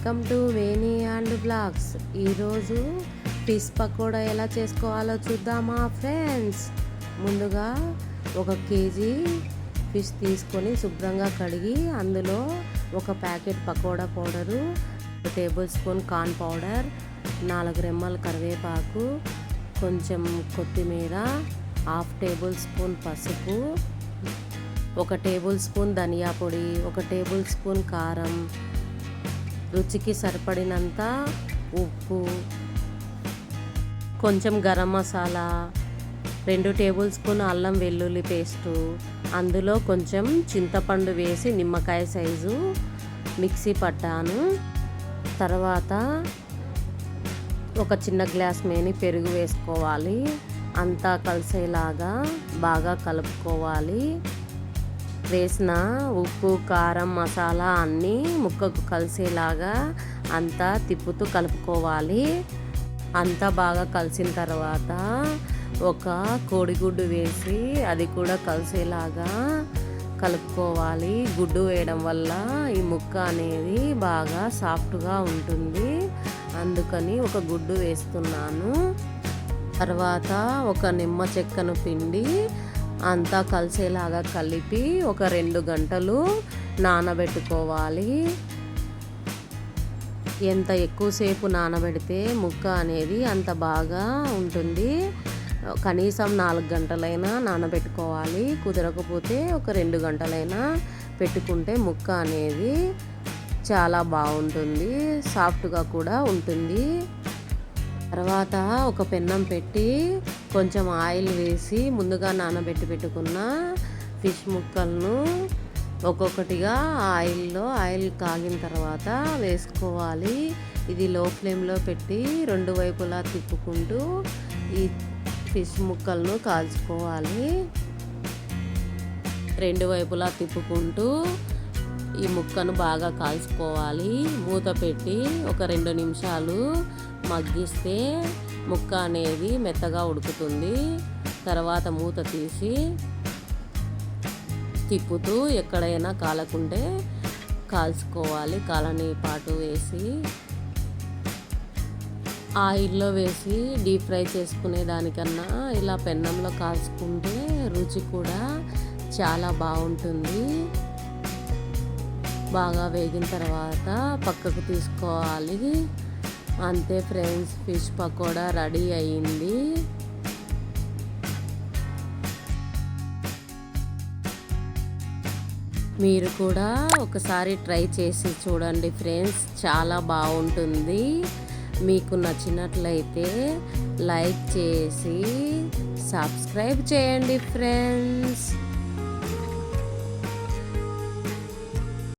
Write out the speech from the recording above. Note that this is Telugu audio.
Welcome to Veni and blogs. ఈరోజు ఫిష్ పకోడా ఎలా చేసుకోవాలో చూద్దామా ఫ్రెండ్స్. ముందుగా 1 కేజీ ఫిష్ తీసుకొని శుభ్రంగా కడిగి అందులో 1 packet pakoda powder, 1 table spoon corn powder, 4 రెమ్మల కరివేపాకు, కొంచెం కొత్తిమీర, 1/2 టేబుల్ స్పూన్ పసుపు, 1 టేబుల్ స్పూన్ ధనియా పొడి, 1 టేబుల్ స్పూన్ కారం, రుచికి సరిపడినంత ఉప్పు, కొంచెం గరం మసాలా, 2 టేబుల్ స్పూన్ అల్లం వెల్లుల్లి పేస్టు, అందులో కొంచెం చింతపండు వేసి నిమ్మకాయ సైజు మిక్సీ పట్టాను. తర్వాత 1 చిన్న గ్లాస్ మేని పెరుగు వేసుకోవాలి. అంతా కలిసేలాగా బాగా కలుపుకోవాలి. వేసిన ఉప్పు, కారం, మసాలా అన్నీ ముక్కకు కలిసేలాగా అంతా తిప్పుతూ కలుపుకోవాలి. అంతా బాగా కలిసిన తర్వాత 1 కోడిగుడ్డు వేసి అది కూడా కలిసేలాగా కలుపుకోవాలి. గుడ్డు వేయడం వల్ల ఈ ముక్క అనేది బాగా సాఫ్ట్గా ఉంటుంది, అందుకని 1 గుడ్డు వేస్తున్నాను. తర్వాత 1 నిమ్మ చెక్కను పిండి అంతా కలిసేలాగా కలిపి 2 గంటలు నానబెట్టుకోవాలి. ఎంత ఎక్కువసేపు నానబెడితే ముక్క అనేది అంత బాగా ఉంటుంది. కనీసం 4 గంటలైనా నానబెట్టుకోవాలి. కుదరకపోతే 2 గంటలైనా పెట్టుకుంటే ముక్క అనేది చాలా బాగుంటుంది, సాఫ్ట్గా కూడా ఉంటుంది. తర్వాత 1 పెన్నం పెట్టి కొంచెం ఆయిల్ వేసి ముందుగా నానబెట్టి పెట్టుకున్న ఫిష్ ముక్కలను ఒక్కొక్కటిగా ఆయిల్ కాగిన తర్వాత వేసుకోవాలి. ఇది లో ఫ్లేమ్లో పెట్టి 2 వైపులా తిప్పుకుంటూ ఈ ఫిష్ ముక్కలను కాల్చుకోవాలి. 2 వైపులా తిప్పుకుంటూ ఈ ముక్కను బాగా కాల్చుకోవాలి. మూత పెట్టి 2 నిమిషాలు మగ్గిస్తే ముక్క అనేది మెత్తగా ఉడుకుతుంది. తర్వాత మూత తీసి తిప్పుతూ ఎక్కడైనా కాలకుంటే కాల్చుకోవాలి. కాలని పాటు వేసి ఆయిల్లో వేసి డీప్ ఫ్రై చేసుకునే దానికన్నా ఇలా పెన్నంలో కాల్చుకుంటే రుచి కూడా చాలా బాగుంటుంది. బాగా వేగిన తర్వాత పక్కకు తీసుకోవాలి. అంతే ఫ్రెండ్స్, ఫిష్ పకోడా రెడీ అయ్యింది. మీరు కూడా ఒకసారి ట్రై చేసి చూడండి ఫ్రెండ్స్, చాలా బాగుంటుంది. మీకు నచ్చినట్లయితే లైక్ చేసి సబ్స్క్రైబ్ చేయండి ఫ్రెండ్స్.